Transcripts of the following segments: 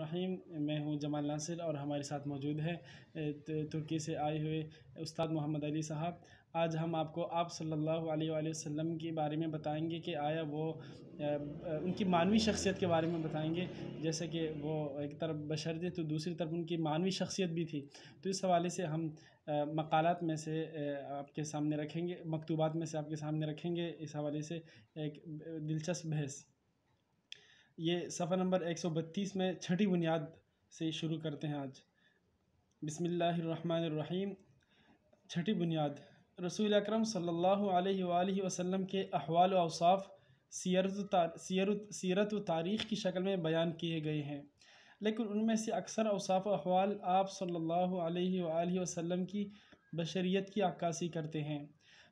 الرحیم. میں ہوں جمال ناصر اور ہمارے ساتھ موجود ہے ترکی سے آئے ہوئے استاد محمد علی صاحب. آج ہم آپ کو آپ صلی اللہ علیہ وآلہ وسلم کے بارے میں بتائیں گے کہ آیا وہ ان کی معنوی شخصیت کے بارے میں بتائیں گے. جیسے کہ وہ ایک طرف بشر تھے تو دوسری طرف ان کی معنوی شخصیت بھی تھی. تو اس حوالے سے ہم مقالات میں سے آپ کے سامنے رکھیں گے، مکتوبات میں سے آپ کے سامنے رکھیں گے. اس حوالے سے ایک دلچسپ بحث. یہ صفحہ نمبر 132 میں چھٹی بنیاد سے شروع کرتے ہیں آج. بسم اللہ الرحمن الرحیم. چھٹی بنیاد. رسول اکرم صلی اللہ علیہ وآلہ وسلم کے احوال و اوصاف سیرت و تاریخ کی شکل میں بیان کیے گئے ہیں، لیکن ان میں سے اکثر اوصاف و احوال آپ صلی اللہ علیہ وآلہ وسلم کی بشریت کی عکاسی کرتے ہیں.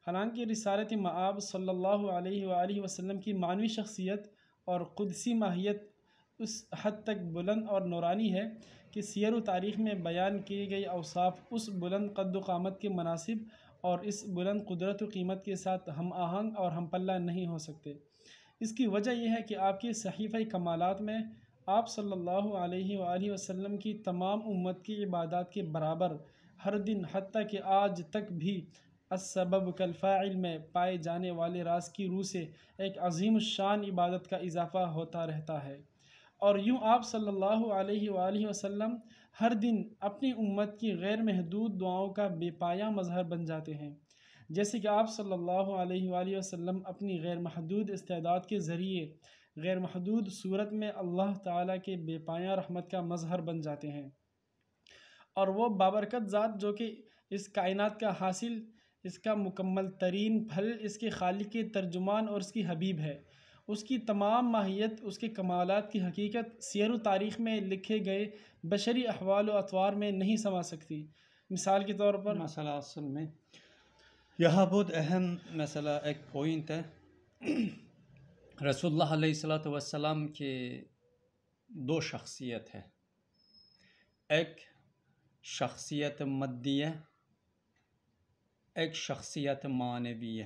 حالانکہ رسالت مآب صلی اللہ علیہ وآلہ وسلم کی معنوی شخصیت اور قدسی ماہیت اس حد تک بلند اور نورانی ہے کہ سیر و تاریخ میں بیان کیے گئے اوصاف اس بلند قد و قامت کے مناسب اور اس بلند قدرت و قیمت کے ساتھ ہم آہنگ اور ہم پلہ نہیں ہو سکتے. اس کی وجہ یہ ہے کہ آپ کے صحیفہ کمالات میں آپ صلی اللہ علیہ وآلہ وسلم کی تمام امت کی عبادات کے برابر ہر دن حتیٰ کہ آج تک بھی السبب کالفاعل میں پائے جانے والے راز کی روح سے ایک عظیم الشان عبادت کا اضافہ ہوتا رہتا ہے. اور یوں آپ صلی اللہ علیہ وآلہ وسلم ہر دن اپنی امت کی غیر محدود دعاؤں کا بے پایاں مظہر بن جاتے ہیں، جیسے کہ آپ صلی اللہ علیہ وآلہ وسلم اپنی غیر محدود استعداد کے ذریعے غیر محدود صورت میں اللہ تعالیٰ کے بے پایاں رحمت کا مظہر بن جاتے ہیں. اور وہ بابرکت ذات جو کہ اس کائنات کا حاصل، اس کا مکمل ترین پھل، اس کے خالق کے ترجمان اور اس کی حبیب ہے، اس کی تمام ماہیت، اس کے کمالات کی حقیقت سیر و تاریخ میں لکھے گئے بشری احوال و اطوار میں نہیں سما سکتی. مثال کے طور پر مسئلہ اصل میں یہاں بہت اہم مسئلہ ایک پوائنٹ ہے. رسول اللہ علیہ السلام کے دو شخصیت ہے، ایک شخصیت مادیہ، ایک شخصیت معنویہ.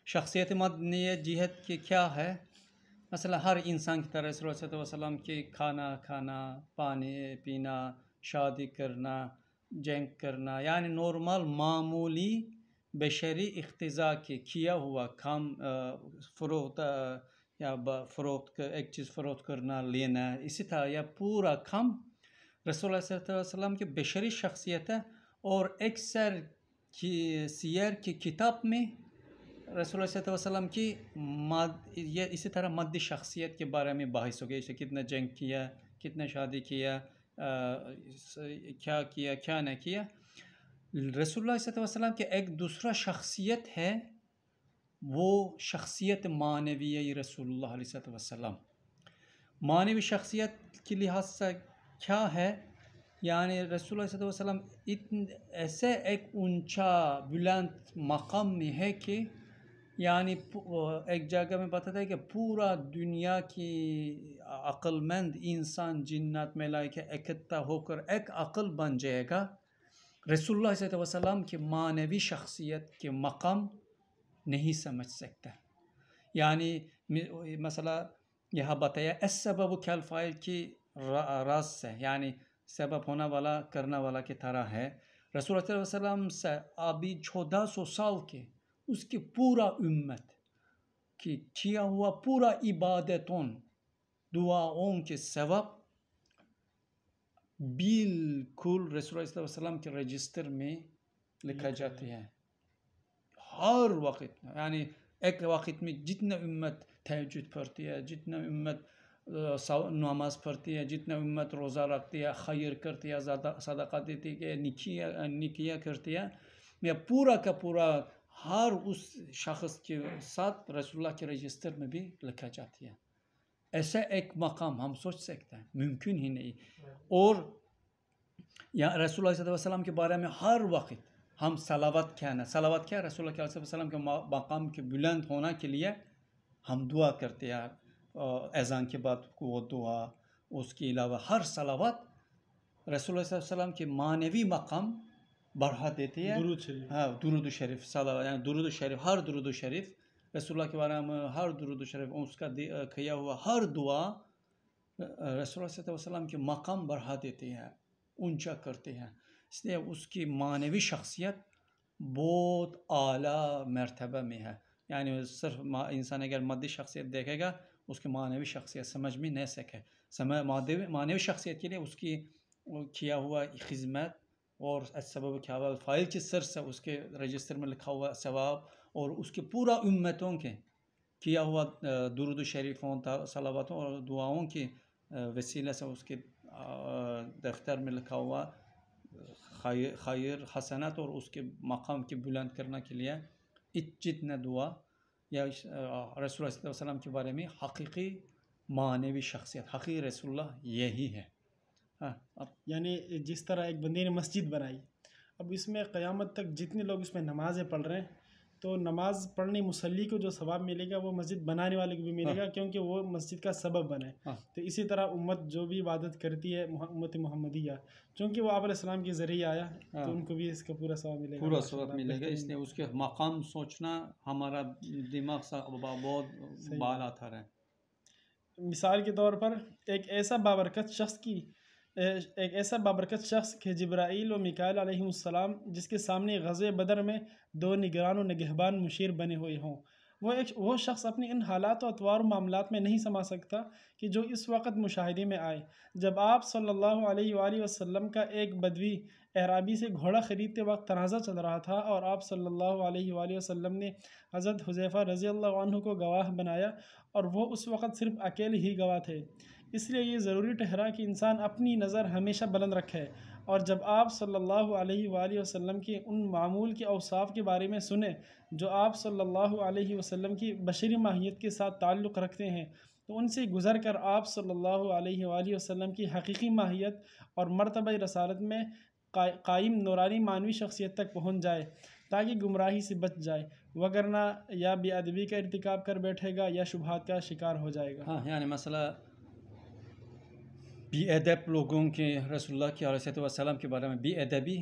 شخصیت مادیہ جہت کہ کیا ہے؟ مثلا ہر انسان کی طرح رسول اللہ علیہ وسلم کے کھانا، پانی پینا، شادی کرنا، جنگ کرنا، یعنی نارمل معمولی بشری اقتضا کے کیا ہوا کام، فروخت یا فروخت ایک چیز فروخت کرنا، لینا، اسی طرح یا پورا کام رسول اللہ صلی اللہ علیہ وسلم کی بشری شخصیت ہے. اور اکثر کی سیر کی کتاب میں رسول اللہ صلی اللہ علیہ وسلم کی اسی طرح مادی شخصیت کے بارے میں بحث ہو گئی، جیسے کتنا جنگ کیا، کتنا شادی کیا، کیا نہ کیا. رسول اللہ صلی اللہ علیہ وسلم کی ایک دوسرا شخصیت ہے، وہ شخصیت معنویہ رسول اللہ علیہ وسلم. معنوی شخصیت کے لحاظ سے کیا ہے؟ یعنی رسول اللہ صلی اللہ علیہ وسلم ایسے ایک اونچا بلند مقام میں ہے کہ یعنی ایک جگہ میں بتاتا ہے کہ پورا دنیا کی عقل مند انسان، جنات، ملائکہ اکٹھا ہو کر ایک عقل بن جائے گا. رسول اللہ صلی اللہ علیہ وسلم کی معنوی شخصیت کے مقام نہیں سمجھ سکتا. یعنی مثلا یہاں بتایا السبب کالفاعل کی راز سے، یعنی سبب ہونا والا کرنا والا کی طرح ہے. رسول اللہ صلی اللہ علیہ وسلم سے ابھی 1400 سال کے اس کی پورا امت کی کیا ہوا پورا عبادتوں، دعاؤں کے سبب بالکل رسول اللہ صلی اللہ علیہ وسلم کے رجسٹر میں لکھا جاتے ہیں. ہر وقت یعنی ایک وقت میں جتنا امت تہجد پڑھتی ہے، جتنا امت نماز پڑھتی ہے، جتنا امت روزہ رکھتی ہے، خیر کرتی ہے، صدقہ دیتی ہے، نیکیاں کرتی ہے، یہ پورا کا پورا ہر اس شخص کے ساتھ رسول اللہ کے رجسٹر میں بھی لکھا جاتی ہے. ایسا ایک مقام ہم سوچ سکتے ہیں؟ ممکن ہی نہیں. اور یا رسول اللہ صلی اللہ علیہ وسلم کے بارے میں ہر وقت ہم صلوات کیا رسول اللہ علیہ وسلم کے مقام کے بلند ہونا کے لیے ہم دعا کرتے ہیں. اذان کے بعد وہ دعا، اس کے علاوہ ہر صلوات رسول اللہ صلی اللہ علیہ وسلم کے معنوی مقام بڑھا دیتی ہے. درود شریف صلوات، یعنی درود شریف، ہر درود شریف رسول اللہ کے بارے میں، ہر درود شریف اس کا کیا ہوا ہر دعا رسول اللہ صلی اللہ علیہ وسلم کے مقام بڑھا دیتے ہیں، اونچا کرتے ہیں، اس لیے اس کی معنوی شخصیت بہت اعلیٰ مرتبہ میں ہے. یعنی صرف انسان اگر مادی شخصیت دیکھے گا اس کی معنوی شخصیت سمجھ میں نہیں سکے. معنوی شخصیت کے لیے اس کی کیا ہوا خدمت اور سبب کیا ہوا فائل کی سر سے اس کے رجسٹر میں لکھا ہوا ثواب اور اس کے پورا امتوں کے کیا ہوا درود و شریفوں صلواتوں اور دعاؤں کی وسیلہ سے اس کے دفتر میں لکھا ہوا خیر حسنات اور اس کے مقام کی بلند کرنے کے لیے جتنا دعا یا رسول اللہ صلی اللہ علیہ وسلم کے بارے میں حقیقی معنوی شخصیت حقیقی رسول اللہ یہی ہے. یعنی جس طرح ایک بندے نے مسجد بنائی، اب اس میں قیامت تک جتنے لوگ اس میں نمازیں پڑھ رہے ہیں تو نماز پڑھنے مصلی کو جو ثواب ملے گا وہ مسجد بنانے والے کو بھی ملے گا، کیونکہ وہ مسجد کا سبب بنے. تو اسی طرح امت جو بھی عبادت کرتی ہے امت محمدیہ، چونکہ وہ آپ علیہ السلام کے ذریعے آیا تو ان کو بھی اس کا پورا ثواب ملے گا. پورا ثواب ملے گا، اس لیے اس کے مقام سوچنا ہمارا دماغ سے بہت بالا تھا رہے. مثال کے طور پر ایک ایسا بابرکت شخص کہ جبرائیل و میکائیل علیہ السلام جس کے سامنے غزوہ بدر میں 2 نگران و نگہبان مشیر بنے ہوئے ہوں، وہ شخص اپنی ان حالات و اطوار و معاملات میں نہیں سما سکتا کہ جو اس وقت مشاہدے میں آئے جب آپ صلی اللہ علیہ وآلہ وسلم کا ایک بدوی اعرابی سے گھوڑا خریدتے وقت تنازع چل رہا تھا اور آپ صلی اللہ علیہ وآلہ وسلم نے حضرت حذیفہ رضی اللہ عنہ کو گواہ بنایا اور وہ اس وقت صرف اکیلے ہی گواہ تھے. اس لیے یہ ضروری ٹھہرا کہ انسان اپنی نظر ہمیشہ بلند رکھے اور جب آپ صلی اللہ علیہ وآلہ وسلم کی ان معمول کے اوصاف کے بارے میں سنے جو آپ صلی اللہ علیہ وسلم کی بشری ماہیت کے ساتھ تعلق رکھتے ہیں تو ان سے گزر کر آپ صلی اللہ علیہ وآلہ وسلم کی حقیقی ماہیت اور مرتبہ رسالت میں قائم نورانی معنوی شخصیت تک پہنچ جائے تاکہ گمراہی سے بچ جائے، وگرنہ یا بے ادبی کا ارتکاب کر بیٹھے گا یا شبہات کا شکار ہو جائے گا. یعنی مسئلہ بے ادب لوگوں کے رسول اللہ کے علیہ وسلم کے بارے میں بے ادبی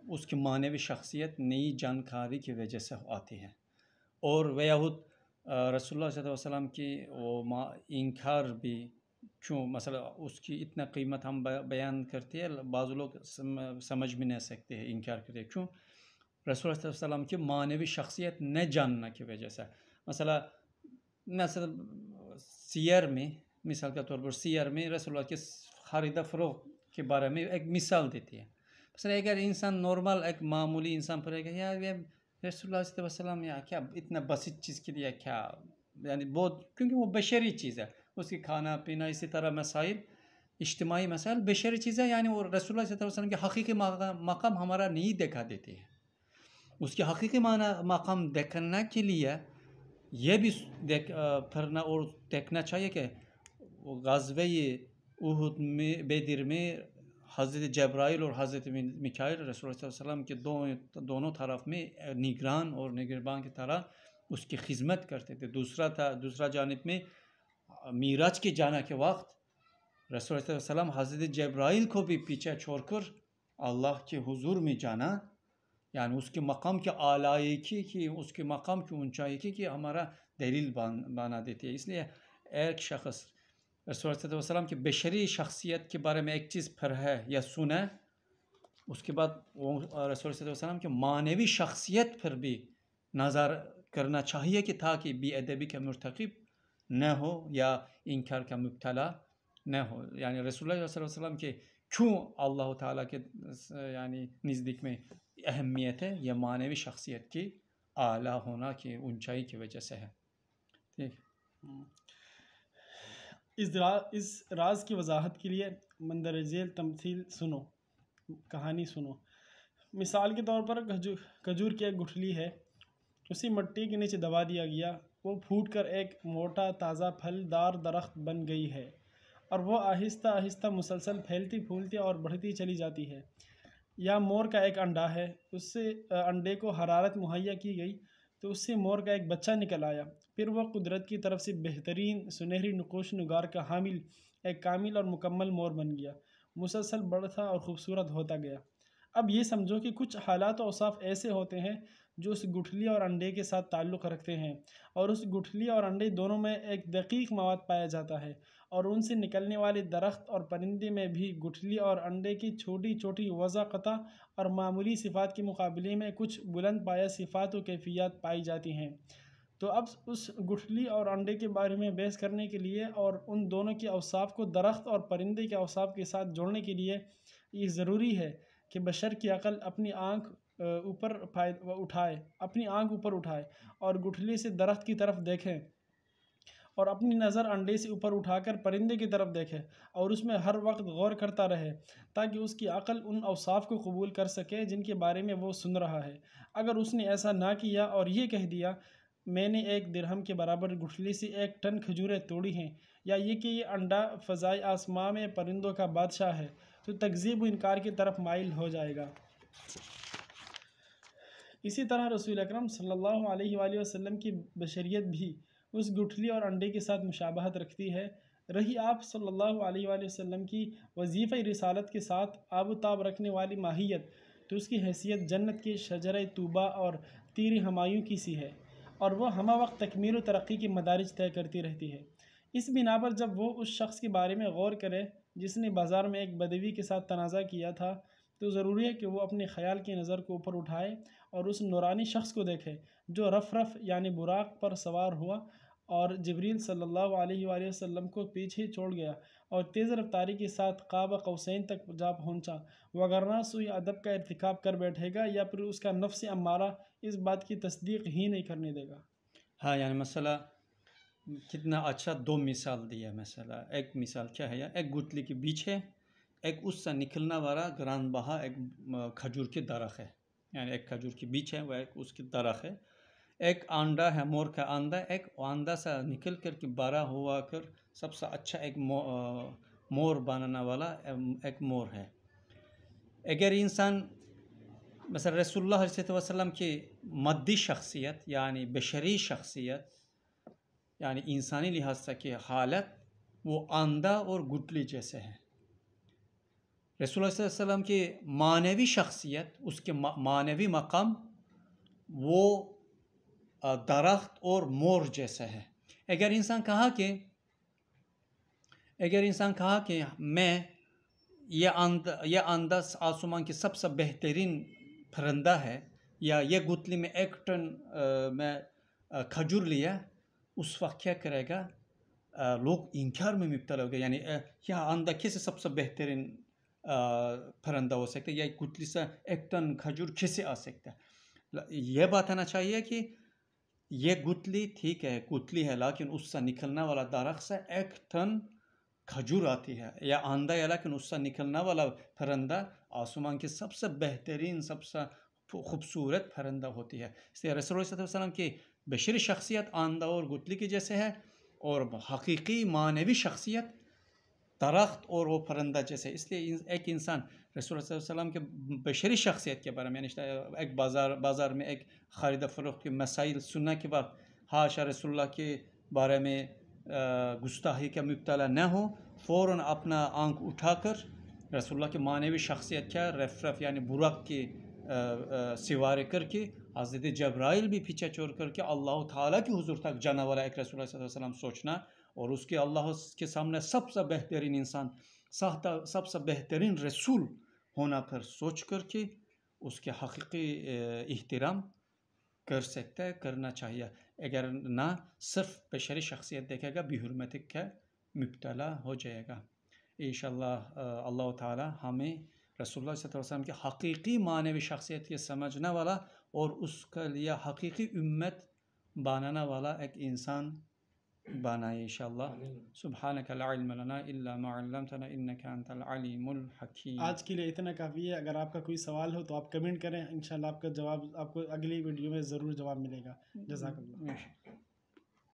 اس کی معنوی شخصیت نئی جانکاری کی وجہ سے آتی ہے، اور ویہود رسول اللہ صلی اللہ علیہ وسلم کی وہ انکار بھی کیوں مثلا اس کی اتنا قیمت ہم بیان کرتے ہیں، بعض لوگ سمجھ بھی نہیں سکتے ہیں، انکار کرتے ہیں. کیوں؟ رسول اللہ صلی اللہ علیہ وسلم کی معنوی شخصیت نہ جاننے کی وجہ سے. مثلا سیر میں مثال کے طور پر سیر میں رسول اللہ کے خرید فروخت کے بارے میں ایک مثال دیتی ہے. مثلا اگر انسان نارمل ایک معمولی انسان پڑھے گا یا رسول اللہ صلی اللہ علیہ وسلم یا کیا اتنا بسیط چیز کے لیے کیا، یعنی بہت، کیونکہ وہ بشری چیز ہے، اس کی کھانا پینا اسی طرح مسائل اجتماعی مسائل بشری چیز ہے، یعنی وہ رسول اللہ صلی اللہ علیہ وسلم کے حقیقی مقام ہمارا نہیں دکھا دیتے ہیں. اس کے حقیقی مقام دیکھنے کے لیے یہ بھی پڑھنا اور دیکھنا چاہیے کہ غزوہ احد میں بدر میں حضرت جبرائیل اور حضرت میکائیل رسول اللہ صلی اللہ علیہ وسلم کے دونوں طرف میں نگران اور نگہبان کی طرح اس کی خدمت کرتے تھے. دوسرا جانب میں معراج کے جانے کے وقت رسول اللہ صلی اللہ علیہ وسلم حضرت جبرائیل کو بھی پیچھے چھوڑ کر اللہ کے حضور میں جانا، یعنی اس کے مقام کی اعلیٰ کی اس کے مقام کی اونچائی کی ہمارا دلیل بنا دیتی ہے. اس لیے ایک شخص رسول اللہ صلی اللہ علیہ وسلم کی بشری شخصیت کے بارے میں ایک چیز پڑھے یا سنے، اس کے بعد وہ رسول اللہ صلی اللہ علیہ وسلم کی معنوی شخصیت پر بھی نظر کرنا چاہیے کہ تاکہ بے ادبی کا مرتکب نہ ہو یا انکار کا مبتلا نہ ہو. یعنی رسول اللہ صلی اللہ علیہ وسلم کے کیوں اللہ تعالیٰ کے یعنی نزدیک میں اہمیت ہے، یہ معنوی شخصیت کی اعلیٰ ہونا کی اونچائی کی وجہ سے ہے. ٹھیک. اس راز کی وضاحت کے لیے مندرجہ ذیل تمثیل سنو، کہانی سنو. مثال کے طور پر کھجور کی ایک گٹھلی ہے، اسی مٹی کے نیچے دبا دیا گیا، وہ پھوٹ کر ایک موٹا تازہ پھل دار درخت بن گئی ہے اور وہ آہستہ آہستہ مسلسل پھیلتی پھولتی اور بڑھتی چلی جاتی ہے. یا مور کا ایک انڈا ہے، اس سے انڈے کو حرارت مہیا کی گئی تو اس سے مور کا ایک بچہ نکل آیا، پھر وہ قدرت کی طرف سے بہترین سنہری نقوش نگار کا حامل ایک کامل اور مکمل مور بن گیا، مسلسل بڑھتا اور خوبصورت ہوتا گیا. اب یہ سمجھو کہ کچھ حالات و اوصاف ایسے ہوتے ہیں جو اس گٹھلی اور انڈے کے ساتھ تعلق رکھتے ہیں، اور اس گٹھلی اور انڈے دونوں میں ایک دقیق مواد پایا جاتا ہے، اور ان سے نکلنے والے درخت اور پرندے میں بھی گٹھلی اور انڈے کی چھوٹی چھوٹی وضع قطع اور معمولی صفات کے مقابلے میں کچھ بلند پایہ صفات و کیفیات پائی جاتی ہیں۔ تو اب اس گٹھلی اور انڈے کے بارے میں بحث کرنے کے لیے اور ان دونوں کے اوصاف کو درخت اور پرندے کے اوصاف کے ساتھ جوڑنے کے لیے یہ ضروری ہے کہ بشر کی عقل اپنی آنکھ اوپر اٹھائے اور گٹھلی سے درخت کی طرف دیکھیں، اور اپنی نظر انڈے سے اوپر اٹھا کر پرندے کی طرف دیکھے اور اس میں ہر وقت غور کرتا رہے، تاکہ اس کی عقل ان اوصاف کو قبول کر سکے جن کے بارے میں وہ سن رہا ہے۔ اگر اس نے ایسا نہ کیا اور یہ کہہ دیا میں نے 1 درہم کے برابر گٹھلی سے 1 ٹن کھجوریں توڑی ہیں، یا یہ کہ یہ انڈا فضائے آسماں میں پرندوں کا بادشاہ ہے، تو تکذیب و انکار کی طرف مائل ہو جائے گا۔ اسی طرح رسول اکرم صلی اللہ علیہ وآلہ وسلم کی بشریت بھی اس گٹھلی اور انڈے کے ساتھ مشابہت رکھتی ہے۔ رہی آپ صلی اللہ علیہ وآلہ وسلم کی وظیفہ رسالت کے ساتھ آب و تاب رکھنے والی ماہیت، تو اس کی حیثیت جنت کے شجرہ طوبہ اور تیر ہمایوں کی سی ہے، اور وہ ہمہ وقت تکمیل و ترقی کی مدارج طے کرتی رہتی ہے۔ اس بنا پر جب وہ اس شخص کے بارے میں غور کرے جس نے بازار میں ایک بدوی کے ساتھ تنازع کیا تھا، تو ضروری ہے کہ وہ اپنے خیال کی نظر کو اوپر اٹھائے اور اس نورانی شخص کو دیکھے جو رف یعنی براق پر سوار ہوا اور جبریل صلی اللہ علیہ وآلہ وسلم کو پیچھے چھوڑ گیا اور تیز رفتاری کے ساتھ قاب قوسین تک جا پہنچا، وگرنہ سوء ادب کا ارتکاب کر بیٹھے گا یا پھر اس کا نفس امارہ اس بات کی تصدیق ہی نہیں کرنے دے گا۔ ہاں، یعنی مسئلہ کتنا اچھا 2 مثال دیا۔ مسئلہ ایک مثال کیا ہے، ایک گٹلی کے بیچ ہے، ایک اس سے نکلنا والا گران بہا ایک کھجور کی درخت ہے، یعنی ایک کھجور کے بیچ ہے، وہ ایک اس کی درخت ہے، ایک انڈا ہے، مور کا انڈا، ایک انڈا سے نکل کر کے بڑا ہوا کر سب سے اچھا ایک مور بنانے والا ایک مور ہے۔ اگر انسان مثلا رسول اللہ علیہ وسلم کی مادی شخصیت یعنی بشری شخصیت یعنی انسانی لحاظ سے کی حالت وہ انڈا اور گٹلی جیسے ہے، رسول اللہ صلی اللہ علیہ وسلم کی معنوی شخصیت، اس کے معنوی مقام وہ درخت اور مور جیسا ہے۔ اگر انسان کہا کہ میں یہ انڈا آسمان کی سب سے بہترین پرندہ ہے، یا یہ گتلی میں 1 ٹن میں کھجور لیا، اس وقت کیا کرے گا؟ لوگ انکار میں مبتلا ہو گئے، یعنی یہ انڈا کیسے سب سے بہترین پرندہ ہو سکتا ہے، یا گتلی سے 1 ٹن کھجور کیسے آ سکتا ہے؟ یہ بتانا چاہیے کہ یہ گتلی ٹھیک ہے، گتلی ہے، لیکن اس سے نکلنا والا درخت سے 1 ٹن کھجور آتی ہے، یا انڈا ہے لیکن اس سے نکلنا والا پرندہ آسمان کی سب سے بہترین، سب سے خوبصورت پرندہ ہوتی ہے۔ اس لیے رسول اللہ صلی اللہ علیہ وسلم کی بشری شخصیت انڈا اور گتلی کی جیسے ہے، اور حقیقی معنوی شخصیت درخت اور وہ پرندہ جیسے۔ اس لیے ایک انسان رسول اللہ صلی اللہ علیہ وسلم کے بشری شخصیت کے بارے میں ایک بازار میں ایک خرید و فروخت کے مسائل سننے کے بعد حاشا رسول اللہ کے بارے میں گستاخی کا مبتلا نہ ہو، فوراً اپنا آنکھ اٹھا کر رسول اللہ کی معنوی شخصیت کیا رف یعنی براق کی سوارے کر کے حضرت جبرائیل بھی پیچھے چھوڑ کر کے اللہ تعالیٰ کی حضور تک جانا والا ایک رسول اللہ صلی اللہ علیہ وسلم سوچنا، اور اس کے اللہ کے سامنے سب سے بہترین انسان، سب سے بہترین رسول ہونا پر سوچ کر کے اس کے حقیقی احترام کر سکتا ہے، کرنا چاہیے۔ اگر نہ صرف بشری شخصیت دیکھے گا، بے حرمتی کا مبتلا ہو جائے گا۔ انشاءاللہ اللہ تعالی ہمیں رسول اللہ صلی اللہ علیہ وسلم کی حقیقی معنوی شخصیت کے سمجھنے والا اور اس کے لیے حقیقی امت بنانے والا ایک انسان بنائے انشاءاللہ۔ سبحانک لا علم لنا الا ما علمتنا انک انت العلیم الحکیم۔ آج کے لیے اتنا کافی ہے۔ اگر آپ کا کوئی سوال ہو تو آپ کمنٹ کریں، انشاءاللہ آپ کا جواب آپ کو اگلی ویڈیو میں ضرور جواب ملے گا۔ جزاک اللہ۔